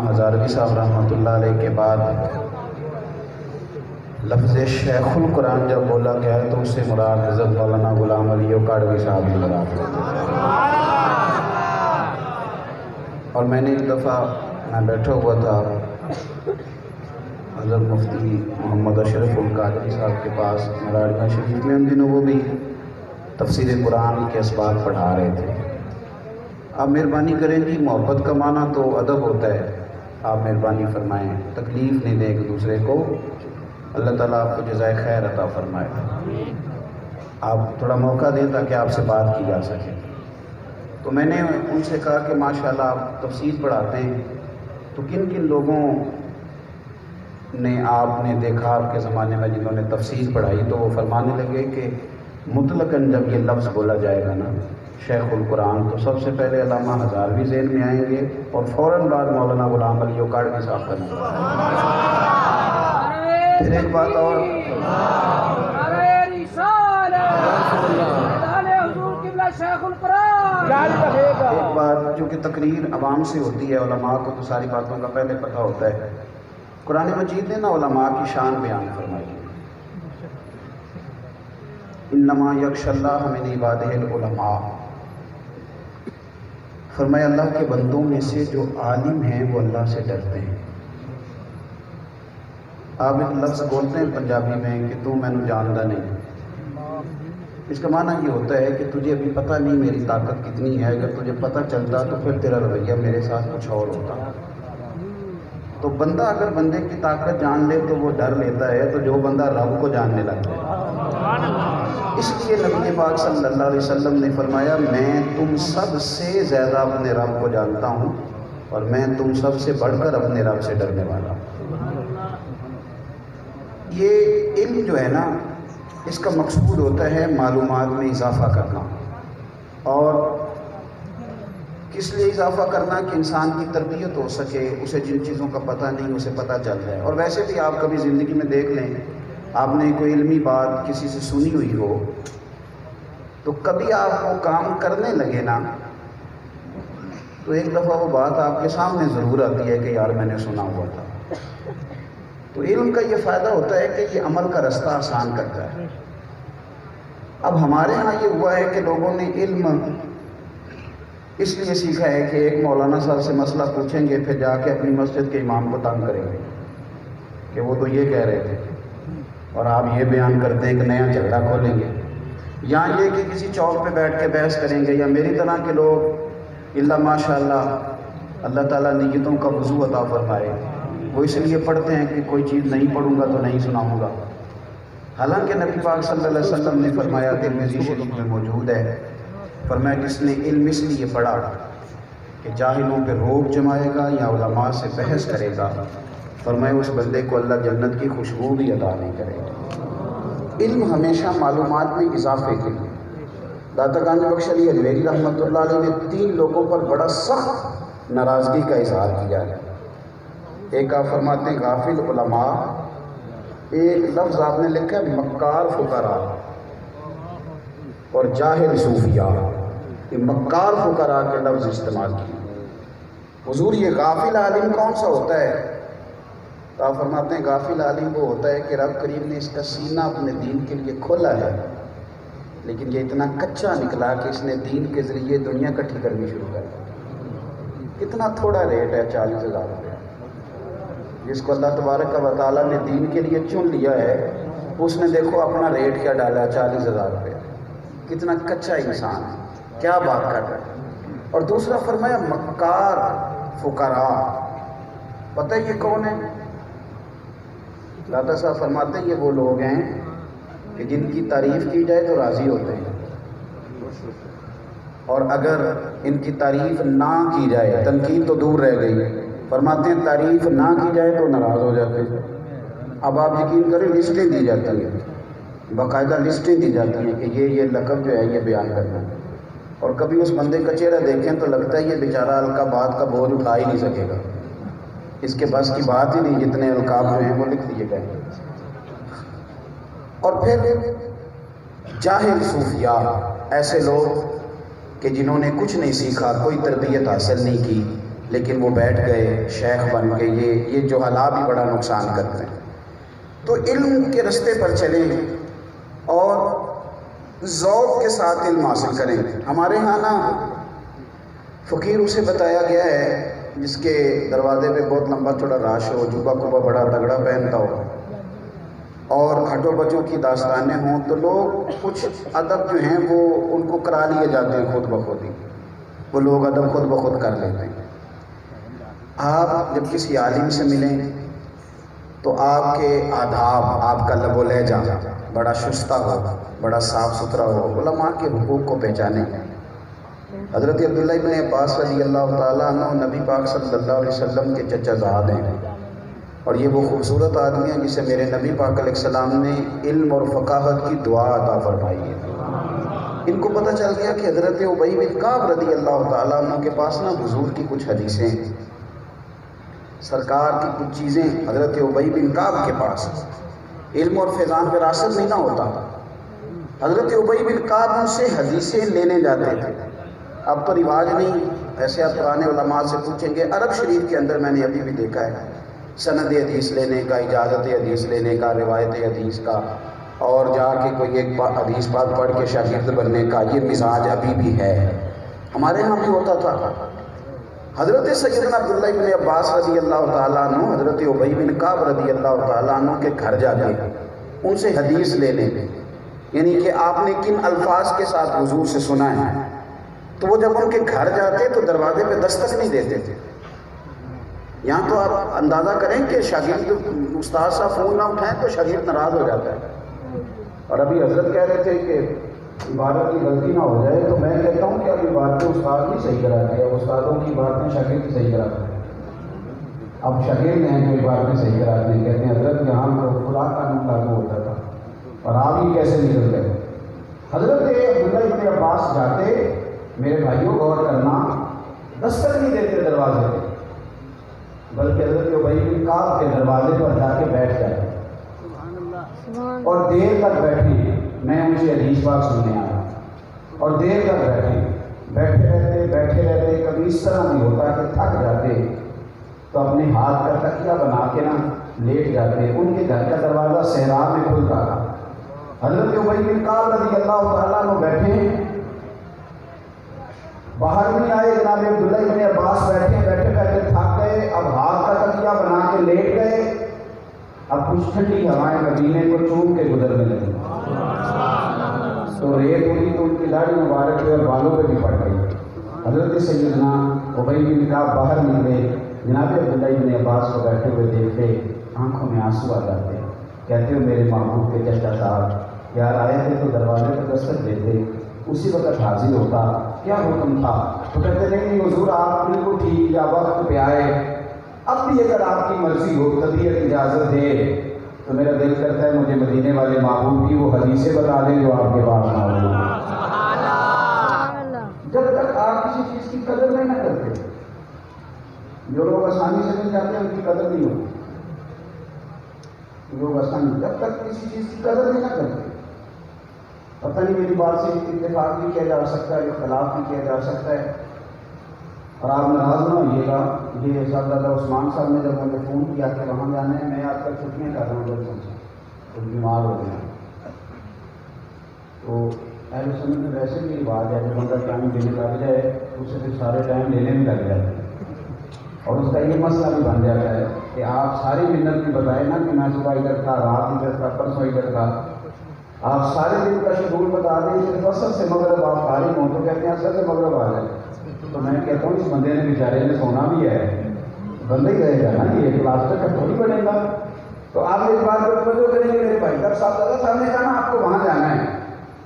ہزاروی صاحب رحمۃ اللہ علیہ کے بعد لفظ شیخ القرآن جب بولا گیا ہے تو اس سے مراد حضرت مولانا غلام علی کاڑوی صاحب ہی مراد ہے۔ اور میں نے ایک دفعہ میں بیٹھا ہوا تھا حضرت مفتی محمد اشرف القادری صاحب کے پاس مراڑیاں شریف میں، ان دنوں وہ بھی تفسیر قرآن کے اسباق پڑھا رہے تھے۔ آپ مہربانی کریں جی، محبت کا معنی تو ادب ہوتا ہے، آپ مہربانی فرمائیں، تکلیف نہیں دیں ایک دوسرے کو، اللہ تعالیٰ آپ کو جزائے خیر عطا فرمائے۔ آپ تھوڑا موقع دیں تاکہ آپ سے بات کی جا سکے۔ تو میں نے ان سے کہا کہ ماشاءاللہ آپ تفسیر پڑھاتے ہیں، تو کن کن لوگوں نے آپ نے دیکھا آپ کے زمانے میں جنہوں نے تفسیر پڑھائی؟ تو وہ فرمانے لگے کہ مطلقاً جب یہ لفظ بولا جائے گا نا شیخ القرآن، تو سب سے پہلے علامہ ہزاروی ذہن میں آئیں گے اور فوراً بعد مولانا غلام علی کاڑوی صاحب کا نام۔ پھر ایک بات اور، ایک بات جو کہ تقریر عوام سے ہوتی ہے، علماء کو تو ساری باتوں کا پہلے پتہ ہوتا ہے۔ قرآن مجید نے نا علماء کی شان بیان فرمائی ہے، انما یخشی اللہ من عبادہ العلماء، فرمایا اللہ کے بندوں میں سے جو عالم ہیں وہ اللہ سے ڈرتے ہیں۔ آپ ایک لفظ بولتے ہیں پنجابی میں کہ تو میں نے جاندا نہیں، اس کا معنی یہ ہوتا ہے کہ تجھے ابھی پتہ نہیں میری طاقت کتنی ہے، اگر تجھے پتہ چلتا تو پھر تیرا رویہ میرے ساتھ کچھ اور ہوتا۔ تو بندہ اگر بندے کی طاقت جان لے تو وہ ڈر لیتا ہے، تو جو بندہ رب کو جاننے لگتا ہے، اس لیے نبی پاک صلی اللہ علیہ وسلم نے فرمایا میں تم سب سے زیادہ اپنے رب کو جانتا ہوں اور میں تم سب سے بڑھ کر اپنے رب سے ڈرنے والا ہوں۔ یہ علم جو ہے نا، اس کا مقصود ہوتا ہے معلومات میں اضافہ کرنا، اور کس لیے اضافہ کرنا کہ انسان کی تربیت ہو سکے، اسے جن چیزوں کا پتہ نہیں اسے پتہ چل جائے۔ اور ویسے بھی آپ کبھی زندگی میں دیکھ لیں، آپ نے کوئی علمی بات کسی سے سنی ہوئی ہو تو کبھی آپ وہ کام کرنے لگے نا تو ایک دفعہ وہ بات آپ کے سامنے ضرور آتی ہے کہ یار میں نے سنا ہوا تھا۔ تو علم کا یہ فائدہ ہوتا ہے کہ یہ عمل کا رستہ آسان کرتا ہے۔ اب ہمارے ہاں یہ ہوا ہے کہ لوگوں نے علم اس لیے سیکھا ہے کہ ایک مولانا صاحب سے مسئلہ پوچھیں گے، پھر جا کے اپنی مسجد کے امام کو تنگ کریں گے کہ وہ تو یہ کہہ رہے تھے اور آپ یہ بیان کرتے ہیں کہ نیا جھگڑا کھولیں گے، یا یہ کہ کسی چوک پہ بیٹھ کے بحث کریں گے، یا میری طرح کے لوگ اللہ ماشاء اللہ اللہ تعالیٰ نیتوں کا وضو عطا فرمائے، وہ اس لیے پڑھتے ہیں کہ کوئی چیز نہیں پڑھوں گا تو نہیں سناؤں گا۔ حالانکہ نبی پاک صلی اللہ علیہ وسلم نے فرمایا، ترمذی شریف میں موجود ہے، فرمایا جس نے علم اس لیے پڑھا کہ جاہلوں پہ روب جمائے گا یا علماء سے بحث کرے گا، فرمایا اس بندے کو اللہ جنت کی خوشبو بھی عطا نہیں کرے گا۔ علم ہمیشہ معلومات میں اضافے کے لیے۔ داتا گنج بخش علی حجویری رحمۃ اللہ علیہ نے 3 لوگوں پر بڑا سخت ناراضگی کا اظہار کیا ہے۔ ایک آپ فرماتے ہیں غافل علماء، ایک لفظ آپ نے لکھا ہے مکار فقراء، اور جاہل صوفیاء، یہ مکار فقراء کے لفظ استعمال کیے۔ حضور یہ غافل عالم کون سا ہوتا ہے؟ تو آپ فرماتے ہیں غافل عالم وہ ہوتا ہے کہ رب کریم نے اس کا سینہ اپنے دین کے لیے کھولا ہے، لیکن یہ اتنا کچا نکلا کہ اس نے دین کے ذریعے دنیا اکٹھی کرنی شروع کر دی۔ کتنا تھوڑا ریٹ ہے، 40,000 روپے، جس کو اللہ تبارک و تعالیٰ نے دین کے لیے چن لیا ہے، اس نے دیکھو اپنا ریٹ کیا ڈالا، 40,000 روپے۔ کتنا کچا انسان ہے، کیا بات کر رہا ہے۔ اور دوسرا فرمایا مکار فقراء، پتہ یہ کون ہے؟ داتا صاحب فرماتے ہیں یہ وہ لوگ ہیں کہ جن کی تعریف کی جائے تو راضی ہوتے ہیں، اور اگر ان کی تعریف نہ کی جائے، تنقید تو دور رہ گئی، فرماتے ہیں تعریف نہ کی جائے تو ناراض ہو جاتے ہیں۔ اب آپ یقین کریں لسٹیں دی جاتی ہیں، باقاعدہ لسٹیں دی جاتی ہیں کہ یہ لقب جو ہے یہ بیان کرنا ہے، اور کبھی اس بندے کا چہرہ دیکھیں تو لگتا ہے یہ بیچارہ القابات کا بوجھ اٹھا ہی نہیں سکے گا، اس کے بس کی بات ہی نہیں، جتنے القاب جو ہیں وہ لکھ دیے گئے۔ اور پھر جاہل صوفیاء، ایسے لوگ کہ جنہوں نے کچھ نہیں سیکھا، کوئی تربیت حاصل نہیں کی، لیکن وہ بیٹھ گئے شیخ بن کے، یہ جو حالات بھی بڑا نقصان کرتے ہیں۔ تو علم کے رستے پر چلیں اور ذوق کے ساتھ علم حاصل کریں۔ ہمارے ہاں نا فقیر اسے بتایا گیا ہے جس کے دروازے پہ بہت لمبا چوڑا راش ہو، جوبہ کبا بڑا تگڑا پہنتا ہو اور ہٹو بچوں کی داستانیں ہوں، تو لوگ کچھ ادب جو ہیں وہ ان کو کرا لیے جاتے ہیں خود بخود ہی، وہ لوگ ادب خود بخود کر لیتے ہیں۔ آپ جب کسی عالم سے ملیں تو آپ کے آداب، آپ کا لب و لہجہ بڑا شستہ ہو، بڑا صاف ستھرا ہو، علماء کے حقوق کو پہچانیں۔ حضرت عبداللہ ابن عباس رضی اللہ تعالیٰ عنہ نبی پاک صلی اللہ علیہ وسلم کے چچا زاد ہیں، اور یہ وہ خوبصورت آدمی ہیں جسے میرے نبی پاک علیہ السلام نے علم اور فقاہت کی دعا عطا فرمائی ہے۔ ان کو پتہ چل گیا کہ حضرت ابی بن کعب رضی اللہ تعالیٰ عنہ کے پاس نا حضور کی کچھ حدیثیں، سرکار کی کچھ چیزیں حضرت ابی بن کعب کے پاس، علم اور فیضان وراثت نہیں نہ ہوتا۔ حضرت ابی بن کعب ان سے حدیثیں لینے جاتے تھے۔ اب تو رواج نہیں، ایسے آپ پرانے علماء سے پوچھیں گے، عرب شریف کے اندر میں نے ابھی بھی دیکھا ہے سند حدیث لینے کا، اجازت حدیث لینے کا، روایت حدیث کا، اور جا کے کوئی ایک حدیث پاک پڑھ کے شاگرد بننے کا، یہ مزاج ابھی بھی ہے۔ ہمارے ہاں بھی ہوتا تھا۔ حضرت سیدنا عبداللہ ابن عباس رضی اللہ تعالیٰ عنہ حضرت ابی بن کعب رضی اللہ تعالیٰ عنہ کے گھر جاتے ان سے حدیث لینے، یعنی کہ آپ نے کن الفاظ کے ساتھ حضور سے سنا ہے، تو وہ جب ان کے گھر جاتے تو دروازے پہ دستک نہیں دیتے تھے۔ یہاں تو آپ اندازہ کریں کہ شاگرد استاد صاحب فون نہ اٹھائیں تو شاگرد ناراض ہو جاتا ہے۔ اور ابھی حضرت کہہ رہے تھے کہ عبادت کی غلطی نہ ہو جائے، تو میں کہتا ہوں کہ اب عبادتیں استاد نہیں صحیح کراتے، اب استادوں کی عبادتیں شاگرد صحیح کراتے ہیں۔ اب شاگرد ہیں جو عبادتیں صحیح کراتے ہیں، کہتے ہیں حضرت یہاں تو خدا قانون لاگو ہوتا تھا اور آپ ہی کیسے نکل گئے۔ حضرت عبداللہ ابن عباس جاتے، میرے بھائیوں غور کرنا، دستک نہیں دیتے دروازے پہ، بلکہ حضرت ابی بن کعب کے دروازے پر جا کے بیٹھ جاتے اور دیر تک بیٹھی۔ میں ان سے حدیث پاک سننے آیا اور دیر تک بیٹھے رہتے، کبھی اس طرح نہیں ہوتا کہ تھک جاتے تو اپنے ہاتھ کا تکیہ بنا کے نا لیٹ جاتے۔ ان کے گھر کا دروازہ صحرا میں کھلتا تھا۔ حضرت ابی بن کعب رضی اللہ تعالیٰ عنہ بیٹھے، باہر نہیں آئے، جناب عبداللہ ابن عباس بیٹھے تھک گئے، اب ہاتھ کا تکیہ بنا کے لیٹ گئے، اب کچھ ٹھنڈی ہوائیں مدینے کو چوم کے گزرنے لگی، تو ریت ہوئی تو ان کی داڑھی مبارک پہ اور بالوں پہ بھی پڑ گئی۔ حضرت سیدنا ابی بن کعب باہر نکلے، جناب عبداللہ ابن عباس کو بیٹھے ہوئے دیکھتے، آنکھوں میں آنسو آ جاتے، کہتے ہو میرے محبوب کے چچا صاحب یار آئے تھے تو دروازے پہ دستک دیتے، اسی وقت حاضر ہوتا، کیا حکم تھا؟ تو کہتے نہیں حضور آپ بالکل ٹھیک یا وقت پہ آئے، اب بھی اگر آپ کی مرضی ہو، طبیعت اجازت دے تو میرا دل کرتا ہے مجھے مدینے والے محبوب کی وہ حدیثیں بتا دیں جو آپ کے پاس نہ ہو۔ جب تک آپ کسی چیز کی قدر نہیں نہ کرتے، جو لوگ آسانی سے مل جاتے ہیں ان کی قدر نہیں ہوتی، لوگ آسانی جب تک کسی چیز کی قدر نہیں نہ کرتے، پتہ نہیں میری بات سے اتفاق بھی کیا جا سکتا ہے، اختلاف بھی کیا جا سکتا ہے۔ اور آپ ناراض نہ ہوئیے گا، یہ صاحبزادہ عثمان صاحب نے جب مجھے فون کیا کہ وہاں جانا ہے، میں آج کل چھٹیاں کر رہا ہوں جب سے، تو بیمار ہو گیا، تو اہل سنت میں ویسے بھی رواج ہے جب بندہ ٹائم دینے لگ جائے اسے پھر سارے ٹائم لینے میں لگ جاتے ہیں، اور اس کا یہ مسئلہ بھی بن جاتا ہے کہ آپ ساری منت بھی بتائیں نا کہ میں صبح ادھر تھا، رات ادھر تھا، پرسوں ادھر تھا، آپ سارے دن کا شیڈول بتا دیں، صرف عصر سے مغرب آپ فارغ ہوں تو کہتے ہیں عصر سے مغرب آ جائے، تو میں کہتا ہوں اس بندے نے بیچارے نے سونا بھی ہے، بندہ ہی رہے گا نا، یہ کلاس کا تھوڑی بنے گا۔ تو آپ اس بات پر توجہ کریں گے، میرے بھائی صاحب نے کہا نا آپ کو وہاں جانا ہے،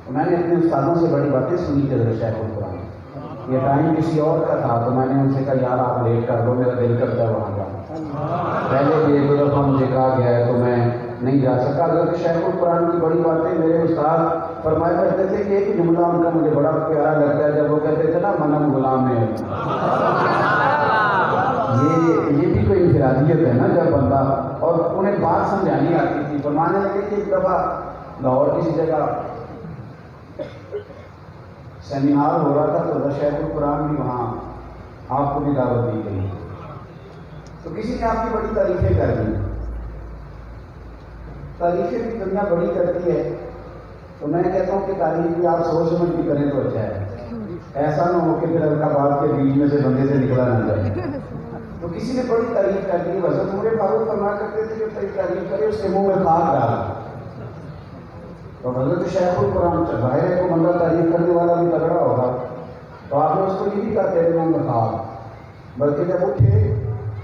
تو میں نے اپنے استادوں سے بڑی باتیں سنی تھی حضرت شیخ القرآن، یہ ٹائم کسی اور کا تھا تو میں نے ان سے کہا یار آپ لیٹ کر دو، میرا دل کرتا ہے وہاں جانا، پہلے بھی ایک دفعہ مجھے کہا گیا ہے تو میں نہیں جا سکا۔ حضرت شیخ القرآن کی بڑی باتیں میرے استاد فرمایا کرتے تھے کہ ایک جملہ ان کا مجھے بڑا پیارا لگتا ہے جب وہ کہتے تھے نا منم غلام ہے، یہ بھی کوئی انفرادیت ہے نا جب بندہ، اور انہیں بات سمجھانی آتی تھی۔ فرمانے لگے کہ ایک دفعہ لاہور کسی جگہ سیمینار ہو رہا تھا تو حضرت شیخ القرآن بھی وہاں آپ کو بھی دعوت دی گئی، تو کسی نے آپ کی بڑی تعریفیں کر دی. تعریفیں بھی دنیا بڑی کرتی ہے، تو میں کہتا ہوں کہ تعریف بھی آپ سوچ سمجھ بھی کریں تو اچھا ہے. ایسا نہ ہو کہ پھر القابات کے بیچ میں سے بندے سے نکلا نہ جائے. تو کسی نے بڑی تعریف کر دی. حضرت عمر فاروق فرمایا کرتے تھے کہ تعریف کرے اس کے منہ میں خاک ڈالا. تو حضرت شیخ القرآن ظاہر ہے کو بندہ تعریف کرنے والا بھی تگڑا ہوگا، تو آپ نے اس کو یہ بھی کہا تیرے منہ میں خاک، بلکہ جب اٹھے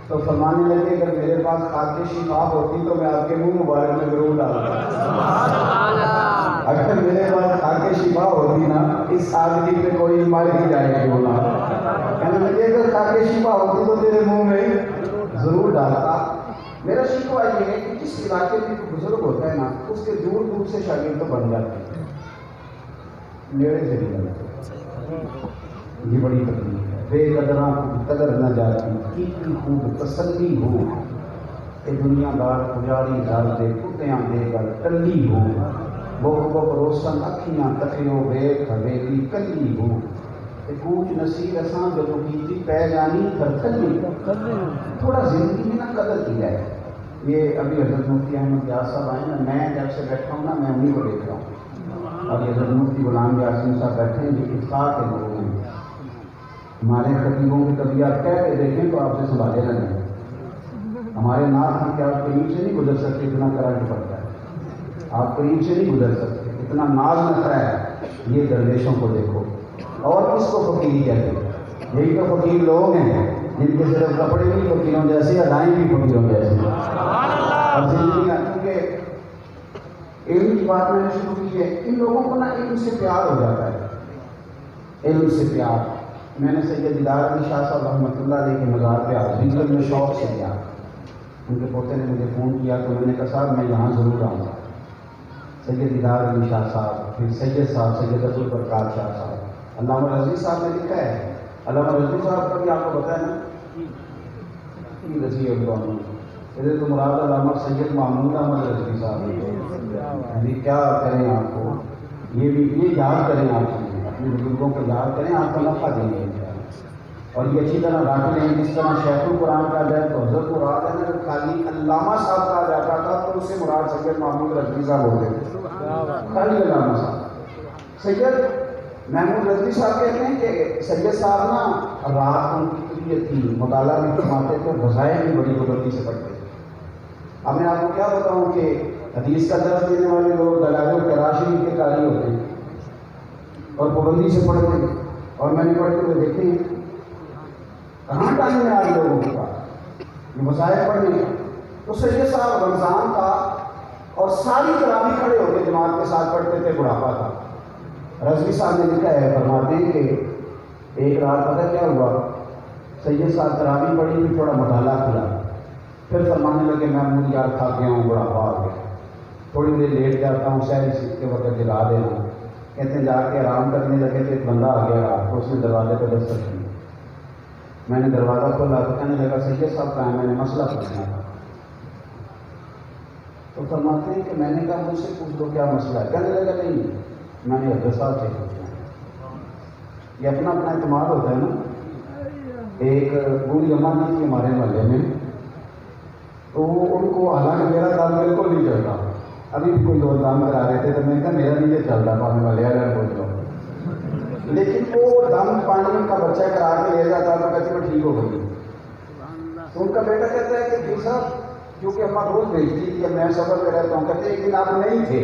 تو فرمانے لگے اگر میرے پاس خاک شفا ہوتی تو میں آپ کے منہ مبارک میں ضرور ڈالتا. اگر میرے پاس خاک شفا ہوتی نا، اس سادگی پہ کوئی مر ہی جائے کیوں نہ. کہنے لگے اگر خاک شفا ہوتی تو تیرے منہ میں ضرور ڈالتا. میرا شکوہ یہ ہے کہ جس علاقے میں کوئی بزرگ ہوتا ہے نا، اس کے دور دور سے شاگرد تو بن جاتے ہیں، نیڑے سے نہیں بنتے. یہ بڑی تکلیف ہے. بے قدراں قدر نہ جاتی، کتنی خوب تسلی ہو کہ دنیا دار پجاری دار دے کتیاں دے کر ٹلی ہو. بہت روشن اکھیاں تکیو بے حویلی کلی ہو. کوچ نصیر اساں جدو کیتی پہ جانی تھرکلی. تھوڑا زندگی میں نا قدر کی جائے. یہ ابھی حضرت مفتی احمد یاس صاحب آئے نا، میں جب سے بیٹھا ہوں نا میں انہیں کو دیکھ رہا ہوں. اور یہ حضرت مفتی غلام یاسین صاحب بیٹھے ہیں، یہ اتفاق کے لوگ ہیں. ہمارے خطیبوں کی کبھی آپ کہہ کے دیکھیں تو آپ سے سنبھالے نہ جائیں. ہمارے نعت ہم کہ آپ قریب سے نہیں گزر سکتے، اتنا کرا کے پڑتا ہے. آپ قریب سے نہیں گزر سکتے، اتنا ناز نہ ہے. یہ درویشوں کو دیکھو، اور کس کو فقیر کہتے ہیں؟ یہی تو فقیر لوگ ہیں جن کے صرف کپڑے بھی فقیروں جیسے، ادائیں بھی فقیروں جیسے. اور زندگی کیونکہ علم کی بات میں نے شروع کی ہے، ان لوگوں کو نا علم سے پیار ہو جاتا ہے. علم سے پیار. میں نے سید دیدار علی شاہ صاحب رحمۃ اللہ علیہ کے مزار پہ حاضری میں شوق سے گیا. ان کے پوتے نے مجھے فون کیا تو میں نے کہا صاحب میں یہاں ضرور آؤں گا. سید دیدار علی شاہ صاحب، پھر سید صاحب سید عبد البرکات شاہ صاحب. علامہ رضوی صاحب نے لکھا ہے، علامہ رضوی صاحب کا بھی آپ کو پتہ ہے نا، رضی اللہ عنہ. حضرت مراد علامہ سید محمود احمد رضوی صاحب. یعنی کیا کریں آپ کو، یہ یاد کریں، آپ اپنے بزرگوں کو یاد کریں، آپ کا نفع دیں گے. اور یہ اچھی طرح رکھ لیں. جس طرح شیخ القرآن کہا جائے تو حضرت مراد ہے نا، خالی علامہ صاحب کہا جاتا تھا تو اس سے مراد سید محمود رضوی صاحب ہوتے تھے، خالی علامہ صاحب. سید محمود رضوی صاحب کہتے ہیں کہ سید صاحب نا رات ان کی طبیعت تھی، مطالعہ بھی فرماتے تھے، وظائف بھی بڑی قدرتی سے پڑھتے تھے. اب میں آپ کو کیا بتاؤں کہ حدیث کا درس دینے والے لوگ دلائل کراشی کے قاری ہوتے ہیں اور پابندی سے پڑھتے ہیں. اور میں نے پڑھتے ہوئے دیکھے ہیں کہاں ٹائم ہے آج لوگوں کے پاس یہ وظائف پڑھنے کا. تو سید صاحب رمضان کا اور ساری تراویح کھڑے ہو کے جماعت کے ساتھ پڑھتے تھے، بڑھاپا تھا. رضوی صاحب نے لکھا ہے، فرماتے ہیں کہ ایک رات پتہ کیا ہوا، سید صاحب تراویح پڑھی بھی تھوڑا مطالعہ کیا، پھر فرمانے لگے میں مجھے یار تھک گیا ہوں، بڑھاپا آ گیا، تھوڑی دیر لیٹ جاتا ہوں، سحری سیکھ کے وقت جگا دینا. کہتے ہیں جا کے آرام کرنے لگے تو ایک بندہ آ گیا رات کو، اس نے دروازے پہ دستک کی. میں نے دروازہ کھولا تو کہنے لگا سید صاحب کہاں ہے، میں نے مسئلہ پوچھنا تھا. تو فرماتے ہیں کہ میں نے کہا مجھ سے پوچھ دو کیا مسئلہ ہے. کہنے لگا نہیں میں نے حضرت صاحب سے پوچھنا ہے. یہ اپنا اپنا اعتماد ہوتا ہے نا. ایک بوڑھی اماں جی تھی ہمارے محلے میں، تو ان کو حالانکہ میرا دام بالکل نہیں چلتا، ابھی بھی کوئی اور دام کرا رہے تھے تو میں نے کہا میرا نہیں چل رہا تھا، میں والے اگر بول رہا ہوں، لیکن وہ دم پانی کا بچہ کرا کے لے جاتا تو کہتے میں ٹھیک ہو گئی. تو ان کا بیٹا کہتا ہے کہ جی صاحب کیونکہ اماں روز بھیجتی تھی، میں سفر پہ رہتا ہوں، کہتے ایک دن آپ نہیں تھے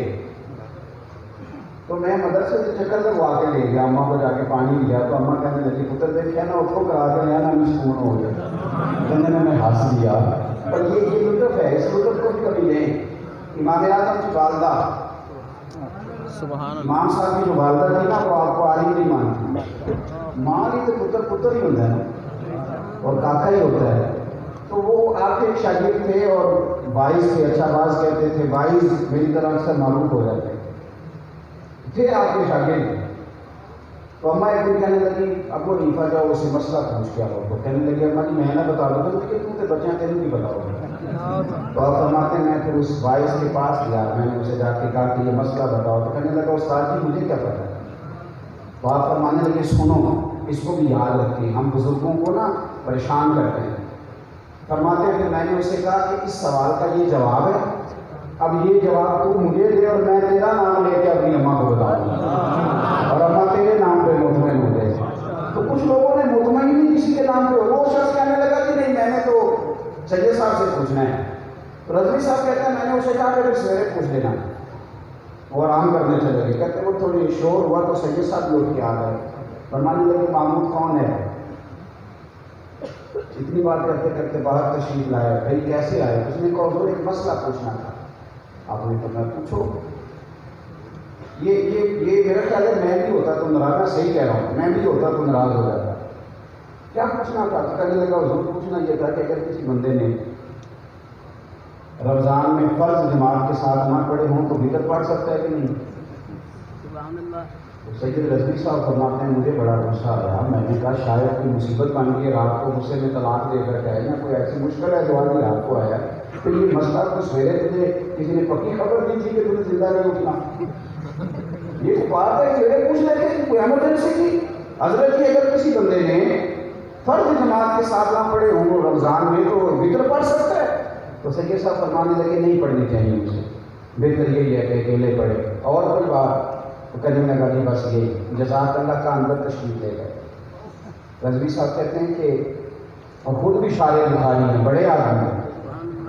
تو میں مدرسے سے چکر لگوا کے لے گیا، اماں کو جا کے پانی لیا تو اماں کہنے لگی پتر دیکھا نا اس کو کرا کے لیا نا ہمیں سکون ہو گیا. کہنے میں نے ہنس لیا. اور یہ لطف ہے، اس لطف کو بھی کبھی لیں. امام اعظم کی والدہ امام صاحب کی جو والدہ تھی نا وہ آپ کو عالم نہیں مانتی. ماں ہی تو پتر ہی ہوتا ہے نا، اور کاکا ہی ہوتا ہے. تو وہ آپ کے ایک شاگرد تھے اور 22 تھے، اچھا باز کہتے تھے 22 میری طرح اکثر معروف ہو جاتے تھے آپ کے شاگرد. تو اماں ایک دن کہنے لگی ابو حنیفہ جاؤ اس سے مسئلہ پوچھ کے آؤ. تو کہنے لگی اماں جی میں نہ بتا دوں تو کہ تم بچے ہیں تیرے نہیں بتاؤ گے. تو آپ فرماتے میں پھر اس 22 کے پاس گیا، میں نے اسے جا کے کہا کہ یہ مسئلہ بتاؤ. تو کہنے لگا استاد جی مجھے کیا پتا ہے. تو آپ فرمانے لگے سنو اس کو بھی یاد رکھیں. ہم بزرگوں کو نا پریشان کرتے ہیں. فرماتے ہیں کہ میں نے اسے کہا کہ اس سوال کا یہ جواب ہے, اب یہ جواب تو مجھے دے اور میں تیرا نام لے کے اپنی اماں کو بتاؤں اور اماں تیرے نام پہ مطمئن ہو جائے. تو کچھ لوگوں نے مطمئن نہیں کسی کے نام پہ, وہ شخص کہنے لگا کہ نہیں میں نے تو سید صاحب سے پوچھنا ہے. تو رضوی صاحب کہتے ہیں میں نے اسے کہا کہ سویرے پوچھ لینا, وہ آرام کرنے چلے گئے. کہتے وہ تھوڑی شور ہوا تو سید صاحب لوٹ کے آ گئے. فرمانے لگے محمود کون ہے؟ اتنی بات کرتے کرتے باہر تشریف لائے. بھائی کیسے آئے؟ اس نے کہا حضور ایک مسئلہ پوچھنا تھا. آپ نے تو میں پوچھو. یہ میرا خیال ہے میں بھی ہوتا تو ناراض, میں صحیح کہہ رہا ہوں, میں بھی ہوتا تو ناراض ہو جاتا. کیا پوچھنا تھا؟ کہنے لگا حضور پوچھنا یہ تھا کہ اگر کسی بندے نے رمضان میں فرض جماعت کے ساتھ نہ پڑھے ہوں تو وطر پڑھ سکتا ہے کہ نہیں؟ سید رضوی صاحب فرماتے ہیں مجھے بڑا غصہ آیا. میں نے کہا شاید کوئی مصیبت بن گئی ہے, رات کو غصے میں طلاق دے کر کہے, یا کوئی ایسی مشکل ہے جو آج رات کو آیا. تو یہ مسئلہ تو سویرے تجھے کسی نے پکی خبر دی تھی کہ تجھے زندہ نہیں اٹھنا. یہ بات ہے سویرے پوچھ لیتے کہ کوئی ایمرجنسی کی. حضرت کی اگر کسی بندے نے فرض جماعت کے ساتھ نہ پڑھے ہوں رمضان میں تو وطر پڑھ سکتا ہے. تو سید صاحب فرمانے لگے نہیں پڑھنی چاہیے اسے, بہتر یہی ہے کہ اکیلے پڑھے. اور کوئی بات تو کرنے لگا جی بس یہ جزاک اللہ کا اندر تشریف لے گئے. رضوی صاحب کہتے ہیں کہ اور خود بھی شارع بخاری ہیں, بڑے آدمی ہیں.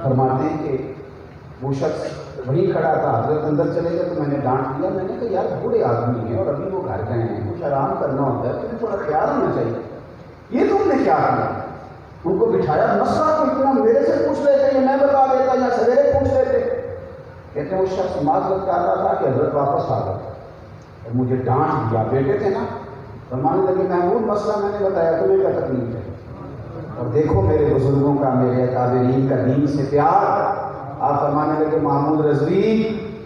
فرماتے ہیں کہ وہ شخص وہیں کھڑا تھا, حضرت اندر چلے گئے تو میں نے ڈانٹ دیا. میں نے کہا یار بوڑھے آدمی ہیں اور ابھی وہ گھر گئے ہیں, کچھ آرام کرنا ہوتا ہے, تمہیں تھوڑا خیال ہونا چاہیے. یہ تم نے کیا کیا؟ ان کو بٹھایا, مسئلہ تو اتنا میرے سے پوچھ لیتے یا میں بتا دیتا یا سویرے پوچھ لیتے. کہتے ہیں وہ شخص معذرت کر رہا تھا کہ حضرت واپس آ گئے اور مجھے ڈانٹ دیا. بیٹے تھے نا, فرمانے لگے محمود مسئلہ میں نے بتایا, تمہیں کیا تکلیف ہے؟ اور دیکھو میرے بزرگوں کا, میرے اکابرین کا دین سے پیار. آپ فرمانے لگے محمود رضوی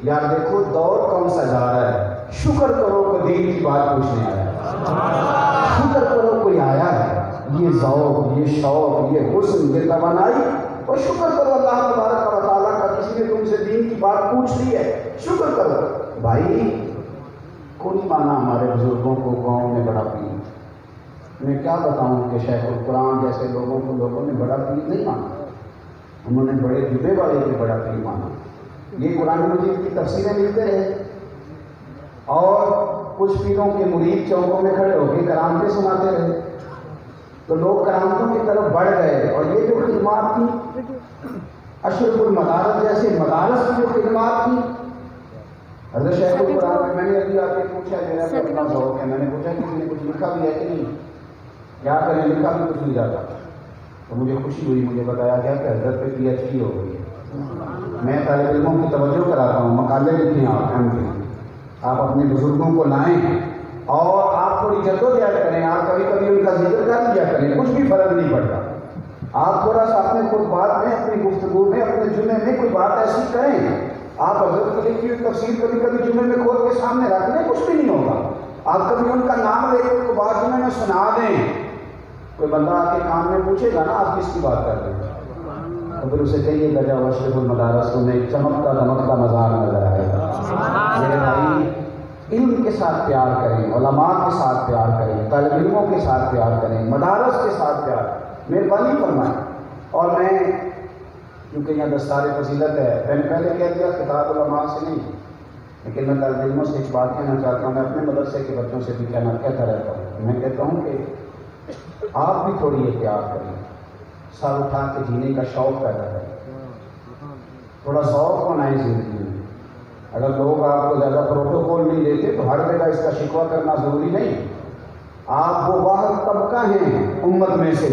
یار دیکھو دور کون سا جا رہا ہے, شکر کرو کہ دین کی بات پوچھنے آیا ہے, شکر کرو کوئی آیا ہے. یہ ذوق, یہ شوق, یہ حسن, یہ توانائی, اور شکر کرو اللہ تبارک و تعالیٰ کا کسی نے تم سے دین کی بات پوچھ لی ہے, شکر کرو. بھائی کون مانا ہمارے بزرگوں کو گاؤں میں بڑا پیر. میں کیا بتاؤں کہ شیخ القرآن جیسے لوگوں کو لوگوں نے بڑا پیر نہیں مانا, انہوں نے بڑے جبے والے کے بڑا پیر مانا. یہ قرآن مجید کی تفسیریں لکھتے رہے اور کچھ پیروں کے مرید چوکوں میں کھڑے ہو کے کرامتیں سناتے رہے, تو لوگ کرامتوں کی طرف بڑھ گئے. اور یہ جو خدمات تھی اشرف المدارس جیسے مدارس کی جو خدمات تھی, حضرت شیخ القرآن میں نے ابھی آ کے پوچھا میرا اپنا ذوق ہے, میں نے پوچھا کہ نے کچھ لکھا بھی ہے کہ نہیں, کیا کریں لکھا بھی کچھ نہیں جاتا. تو مجھے خوشی ہوئی, مجھے بتایا گیا کہ حضرت پہ پی ایچ ڈی ہو گئی ہے. میں طالب علموں کی توجہ کراتا ہوں, مقالے لکھیں آپ ایم پی, آپ اپنے بزرگوں کو لائیں اور آپ تھوڑی جدوجہد کریں. آپ کبھی کبھی ان کا ذکر کر لیا کریں, کچھ بھی فرق نہیں پڑتا. آپ تھوڑا سا اپنے خطبات میں, اپنی گفتگو میں, اپنے جمعے میں کوئی بات ایسی کریں. آپ حضرت کی لکھی ہوئی تفسیر کبھی کبھی جمعے میں کھول کے سامنے رکھ لیں, کچھ بھی نہیں ہوگا. آپ کبھی ان کا نام لے کے کوئی بات جمعے میں سنا دیں, کوئی بندہ آپ کے کام میں پوچھے گا نا آپ کس کی بات کر رہے ہیں, تو پھر اسے کہیے گا جب اشرف المدارس تمہیں ایک چمکتا دمکتا مزار نظر آئے گا. میرے بھائی علم کے ساتھ پیار کریں, علماء کے ساتھ پیار کریں, طالب علموں کے ساتھ پیار کریں, مدارس کے ساتھ پیار مہربانی فرمائیں. اور میں کیونکہ یہاں دستار فضیلت ہے, میں نے پہلے کہہ دیا خطاب علماء سے نہیں, لیکن میں طالب علموں سے ایک بات کہنا چاہتا ہوں. میں اپنے مدرسے کے بچوں سے بھی کہتا رہتا ہوں. میں کہتا ہوں کہ آپ بھی تھوڑی احتیاط کریں, سر اٹھا کے جینے کا شوق پیدا کریں, تھوڑا ذوق ہونا ہے زندگی میں. اگر لوگ آپ کو زیادہ پروٹوکول نہیں دیتے تو ہر جگہ اس کا شکوہ کرنا ضروری نہیں. آپ وہ واحد طبقہ ہیں امت میں سے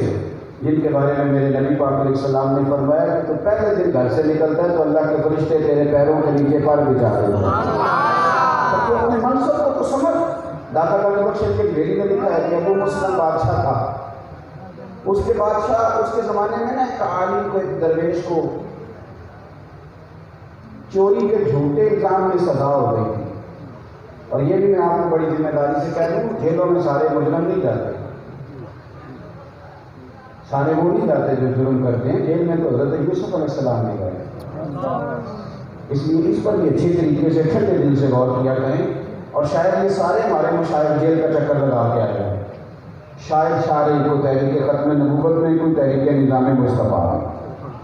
جن کے بارے میں میرے نبی پاک علیہ السلام نے فرمایا کہ تو پہلے دن گھر سے نکلتا ہے تو اللہ کے فرشتے تیرے پیروں کے نیچے پر بچھا رہے ہیں. تو اپنے منصب کو تو سمجھ. داتا گنج بخش کے بھیڑی میں لکھا ہے کہ ابو مسلم بادشاہ تھا. اس کے بادشاہ اس کے زمانے میں نا ایک عالم کو, ایک درویش کو چوری کے جھوٹے الزام میں سزا ہو گئی تھی. اور یہ بھی میں آپ کو بڑی ذمہ داری سے کہہ دوں, جیلوں میں سارے مجرم نہیں جاتے, سارے وہ نہیں جاتے جو جرم کرتے ہیں. جیل میں تو حضرت یوسف علیہ السلام نے گئے. اس لیے اس پر بھی اچھی طریقے سے ٹھنڈے دل سے غور کیا کریں. اور شاید یہ سارے ہمارے مشاہد جیل کا چکر لگا کے آ جائیں. شاید شارعی کو تحریک ختم نبوت میں کوئی تحریک نظام مصطفیٰ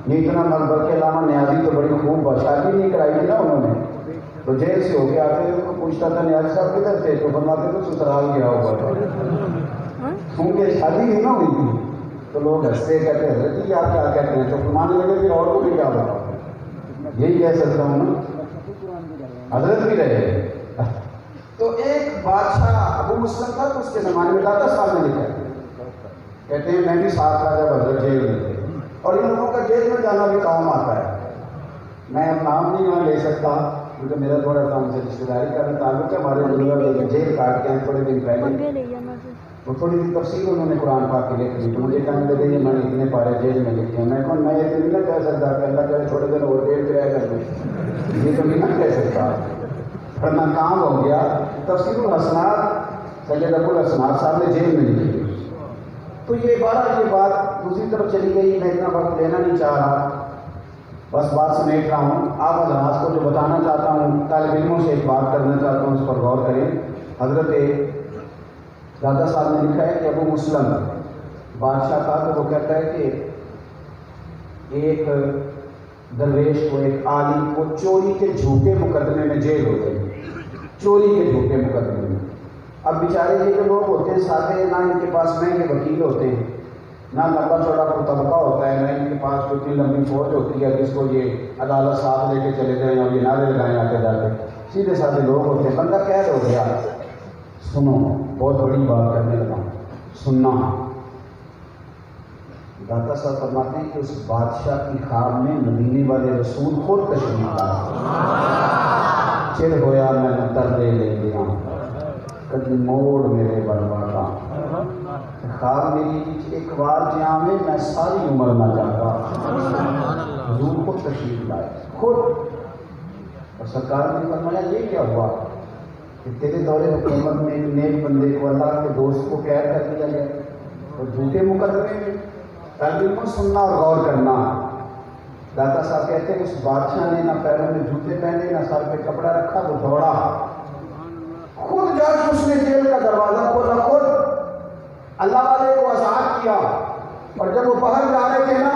یہ اتنا مقبر کے علامہ نیازی تو بڑی خوب شادی نہیں کرائی تھی نا انہوں نے، تو جیل سے ہو کے آتے ان کو پوچھتا تھا نیازی صاحب کدھر تھے، تو فرماتے تو سسرال گیا ہوا تھا، کیونکہ شادی نہیں نہ ہوئی تھی۔ تو لوگ ہنستے کہتے ہیں حضرت جی آپ کیا کہتے ہیں، تو فرمانے لگے پھر اور کو بھی کیا بتا، یہی کہہ سکتا ہوں نا، حضرت بھی رہے۔ تو ایک بادشاہ ابو مسلم تھا، تو اس کے زمانے میں داتا صاحب نے لکھا کہتے ہیں میں بھی ساتھ تھا جب حضرت جیل میں تھے، اور ان لوگوں کا جیل میں جانا بھی کام آتا ہے۔ میں اب نام نہیں وہاں لے سکتا کیونکہ میرا تھوڑا سا ان سے رشتہ داری کا بھی تعلق ہے، ہمارے بزرگ جیل کاٹ کے ہیں تھوڑے دن پہلے، تو تھوڑی سی تفصیل انہوں نے قرآن پاک کی لکھ لی، تو مجھے کہنے لگے یہ میں نے اتنے پارے جیل میں لکھے ہیں، میں کہوں میں یہ تو نہیں کہہ سکتا کہ اللہ کرے تھوڑے دن اور جیل پہ آیا کر دیں، یہ تو نہیں کہہ سکتا، ورنہ کام ہو گیا۔ تفسیر الحسنات سید ابو الحسنات صاحب نے جیل میں لکھی، تو یہ بات دوسری طرف چلی گئی، میں اتنا وقت لینا نہیں چاہ رہا، بس بات سمیٹ رہا ہوں۔ آپ حضرات کو جو بتانا چاہتا ہوں، طالب علموں سے ایک بات کرنا چاہتا ہوں، اس پر غور کریں۔ حضرت دادا صاحب نے لکھا ہے کہ ابو مسلم بادشاہ تھا، تو وہ کہتا ہے کہ ایک درویش کو، ایک عالم کو چوری کے جھوٹے مقدمے میں جیل ہو گئی، چوری کے جھوٹے مقدمے میں۔ اب بیچارے یہ جو لوگ ہوتے ہیں سادے، نہ ان کے پاس مہنگے وکیل ہوتے ہیں، نہ لمبا چوڑا کوئی طبقہ ہوتا ہے، نہ ان کے پاس کوئی اتنی لمبی فوج ہوتی ہے جس کو یہ عدالت ساتھ لے کے چلے جائیں اور یہ نعرے لگائیں آتے جاتے، سیدھے سادے لوگ ہوتے ہیں۔ بندہ قید ہو گیا، سنو بہت بڑی بات کرنے لگا، سننا۔ داتا صاحب فرماتے ہیں کہ اس بادشاہ کی خواب میں مدینے والے رسول خود تشریف لائے، چل ہویا میں در دے لے گیا کدی موڑ میرے بنواتا، خواب میری ایک بار جہاں میں ساری عمر نہ جاتا، حضور خود تشریف لائے خود۔ اور سرکار نے فرمایا یہ کیا ہوا کہ تیرے دور حکومت میں نیک بندے کو، اللہ کے دوست کو قید کر دیا گیا، اور جھوٹے مقدمے میں۔ طالب کو سننا اور غور کرنا۔ داتا صاحب کہتے ہیں اس بادشاہ نے نہ پیروں میں جوتے پہنے، نہ سر پہ کپڑا رکھا، وہ دوڑا خود جا کے اس نے جیل کا دروازہ کھولا، خود اللہ والے کو آزاد کیا۔ اور جب وہ باہر جا رہے تھے نا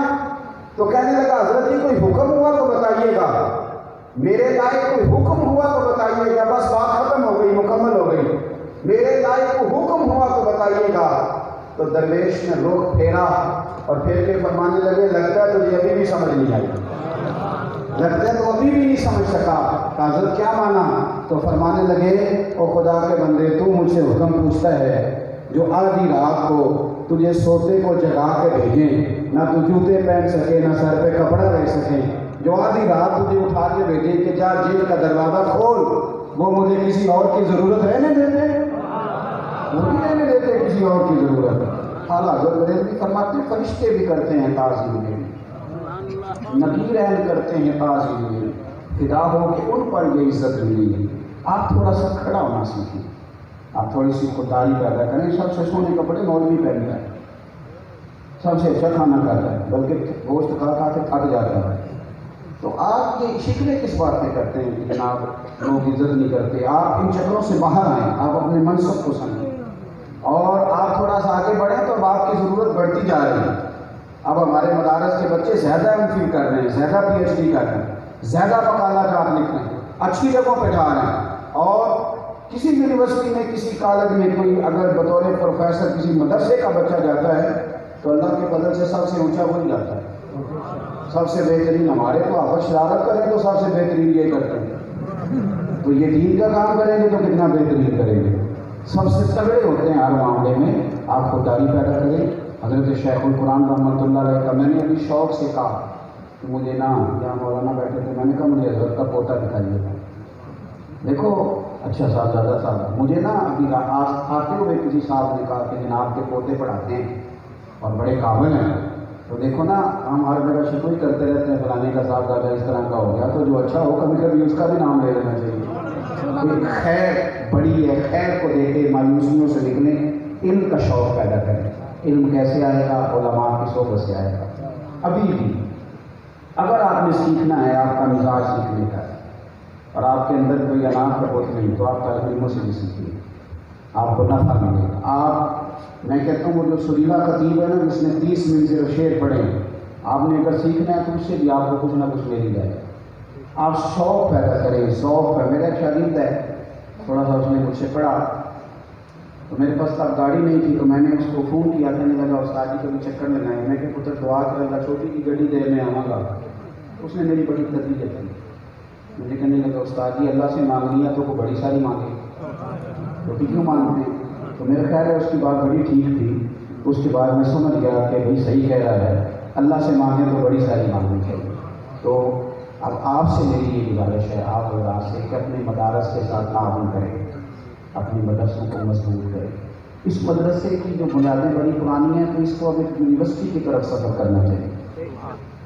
تو کہنے لگا حضرت جی کوئی حکم ہوا تو بتائیے گا، میرے لائق کوئی حکم ہوا تو بتائیے گا۔ بس بات ختم ہو گئی، مکمل ہو گئی، میرے لائق کو حکم ہوا تو بتائیے گا۔ تو درویش نے رخ پھیرا اور پھر کے فرمانے لگے لگتا ہے تجھے ابھی بھی سمجھ نہیں آئی، لگتا ہے تو ابھی بھی نہیں سمجھ سکا۔ حضرت کیا مانا؟ تو فرمانے لگے او خدا کے بندے تو مجھ سے حکم پوچھتا ہے جو آدھی رات کو تجھے سوتے کو جگا کے بھیجیں، نہ تو جوتے پہن سکے نہ سر پہ کپڑا رہ سکے، جو آدھی رات تجھے اٹھا کے بھیجیں کہ جا جیل کا دروازہ کھول، وہ مجھے کسی اور کی ضرورت رہنے دیتے، وہ بھی رہنے دیتے کسی اور کی ضرورت۔ اعلیٰ حضرت بھی فرماتے ہیں فرشتے بھی کرتے ہیں تعظیم میری، نبی رحم کرتے ہیں تعظیم میری، فدا ہو کہ ان پر یہ عزت ملی۔ آپ تھوڑا سا کھڑا ہونا سیکھیں، آپ تھوڑی سی خودداری پیدا کریں۔ سب سے سونے کپڑے مولوی پہنتا ہے، سب سے اچھا کھانا کھاتا ہے، بلکہ گوشت کھا کھا کے تھک جاتا ہے۔ تو آپ یہ شکلیں کس بات پہ کرتے ہیں کہ جناب لوگ عزت نہیں کرتے؟ آپ ان چکروں سے باہر آئیں، آپ اپنے منصب کو سمجھیں، اور آپ تھوڑا سا آگے بڑھیں تو اب آپ کی ضرورت بڑھتی جا رہی ہے۔ اب ہمارے مدارس کے بچے زیادہ ایم.فل کر رہے ہیں، زیادہ پی.ایچ.ڈی کر رہے ہیں، زیادہ مقالات لکھ رہے ہیں، اچھی جگہوں پہ جا رہے ہیں، اور کسی یونیورسٹی میں کسی کالج میں کوئی اگر بطور پروفیسر کسی مدرسے کا بچہ جاتا ہے تو اللہ کے فضل سے سب سے اونچا وہی جاتا ہے، سب سے بہترین۔ ہمارے تو آپ شرارت کریں تو سب سے بہترین یہ کرتے ہیں، تو یہ دین کا کام کریں گے تو کتنا بہترین کریں گے، سب سے تگڑے ہوتے ہیں ہر معاملے میں۔ آپ خودداری پیدا کریں۔ حضرت شیخ القرآن رحمۃ اللہ علیہ کا میں نے ابھی شوق سے کہا کہ مجھے نا یہاں مولانا بیٹھے تھے، میں نے کہا مجھے حضرت کا پوتا دکھائیے گا۔ دیکھو اچھا صاحب زیادہ صاحب، مجھے نا ابھی آتے ہوئے کسی صاحب نے کہا کہ جناب کے پوتے پڑھاتے ہیں اور بڑے قابل ہیں، تو دیکھو نا ہم ہر جگہ شکر ہی کرتے رہتے ہیں فلانے کا صاحب دادا اس طرح کا ہو گیا، تو جو اچھا ہو کبھی کبھی اس کا بھی نام لے لینا چاہیے۔ کوئی خیر بڑی ہے، خیر کو دیکھے مایوسیوں سے نکلیں، علم کا شوق پیدا کریں۔ علم کیسے آئے گا؟ علماء کی صحبت سے آئے گا۔ ابھی بھی اگر آپ نے سیکھنا ہے، آپ کا مزاج سیکھنے کا ہے اور آپ کے اندر کوئی اناج کا بوت نہیں، تو آپ طالب علموں سے بھی سیکھیے، آپ کو نفع ملے گا۔ آپ میں کہتا ہوں وہ جو سریلا خطیب ہے نا جس نے 30 منزل شعر پڑھے، آپ نے اگر سیکھنا ہے تو اس سے بھی آپ کو کچھ نہ کچھ مل جائے. آپ شوق پیدا کریں، ذوق ہے. میرا ایک شاگرد ہے، تھوڑا سا اس نے مجھ سے پڑھا تو میرے پاس تب گاڑی نہیں تھی، تو میں نے اس کو فون کیا، کہنے لگا استاد جی کبھی چکر لگائیں. میں کہ پتر دعا کر اللہ چھوٹی کی گاڑی دے میں آؤں گا. اس نے میری بڑی تربیت کی. مجھے کہنے لگا استاد جی اللہ سے مانگنی ہے تو وہ بڑی ساری مانگے، چھوٹی کیوں مانگتے ہیں؟ تو میرا خیال ہے اس کی بات بڑی ٹھیک تھی. اس کے بعد میں سمجھ گیا کہ بھائی صحیح کہہ رہا ہے، اللہ سے مانگیں تو بڑی ساری مانگنی چاہیے. تو اب آپ سے میری یہ گزارش ہے، آپ حضرات سے، کہ اپنے مدارس کے ساتھ تعاون کریں، اپنے مدرسوں کو مضبوط کریں. اس مدرسے کی جو بنیادیں بڑی پرانی ہیں تو اس کو اب ایک یونیورسٹی کی طرف سفر کرنا چاہیے.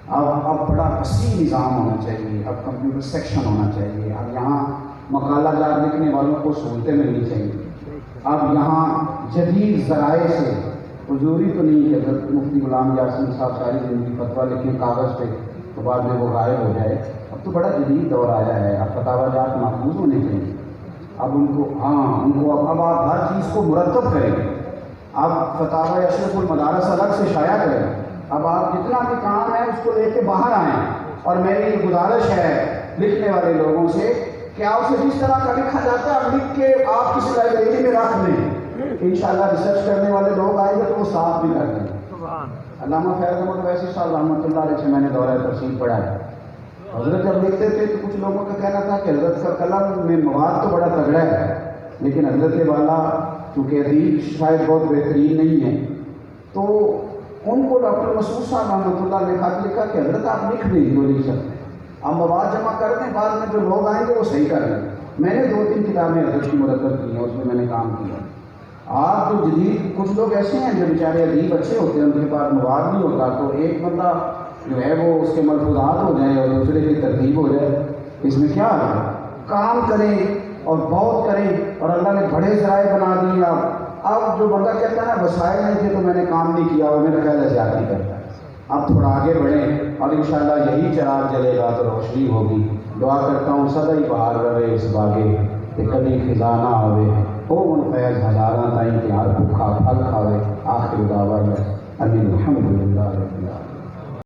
اب بڑا وسیع نظام ہونا چاہیے، اب کمپیوٹر سیکشن ہونا چاہیے، اب یہاں مقالہ جات لکھنے والوں کو سہولتیں ملنی چاہیے. اب یہاں جدید ذرائع سے، حضوری تو نہیں کہ حضرت مفتی غلام یاسین صاحب ساری زندگی فتویٰ لکھیں کاغذ پہ تو بعد میں وہ غائب ہو جائے. اب تو بڑا جدید دور آیا ہے، اب فتاوی جات محفوظ ہونے چاہیے. اب ان کو اب آپ ہر چیز کو مرتب کریں. اب فتاوی اشرف المدارس الگ سے شائع کریں. اب آپ جتنا بھی کام ہے اس کو لے کے باہر آئیں. اور میری یہ گزارش ہے لکھنے والے لوگوں سے کہ آپ سے جس طرح کا لکھا جاتا ہے اب لکھ کے آپ کسی لائبریری میں رکھ لیں. انشاءاللہ ریسرچ کرنے والے لوگ آئیں گے تو وہ صاف بھی کر دیں. علامہ فیض احمد ویسی صاحب رحمۃ اللہ علیہ سے میں نے دورہ تفسیر پڑھا ہے. حضرت جب لکھتے تھے تو کچھ لوگوں کا کہنا تھا کہ حضرت کا قلم میں مواد تو بڑا تگڑا ہے، لیکن حضرت والا چونکہ ادیب شاید بہت بہترین نہیں ہے، تو ان کو ڈاکٹر مسعود صاحب رحمۃ اللہ نے خط لکھا کہ حضرت آپ لکھ دیں جو لکھ سکتے ہیں، آپ مواد جمع کر دیں، بعد میں جو لوگ آئیں گے وہ صحیح کر لیں. میں نے 2-3 کتابیں حضرت کی مرتب کی ہیں، اس میں میں نے کام کیا. آپ جو جدید کچھ لوگ ایسے ہیں جو بیچارے ادیب اچھے ہوتے ہیں، ان کے پاس مواد نہیں ہوتا، تو ایک بندہ جو ہے وہ اس کے ملفوظات ہو جائے اور دوسرے کی ترتیب ہو جائے. اس میں کیا ہے؟ کام کریں اور بہت کریں، اور اللہ نے بڑے ذرائع بنا دیے. اب جو بندہ کہتا ہے نا وسائل نہیں تھے تو میں نے کام نہیں کیا، وہ میرا خیال ہے زیادتی کرتا ہے. اب تھوڑا آگے بڑھیں اور انشاءاللہ یہی چراغ جلے گا تو روشنی ہوگی. دعا کرتا ہوں سدا ہی بہار رہے اس باغے کہ کبھی خزانہ آوے، او ان فیض ہزاراں تائیں کہ ہر بھوکھا پھل کھاوے. آخر دعوانا ان الحمدللہ رب العالمین.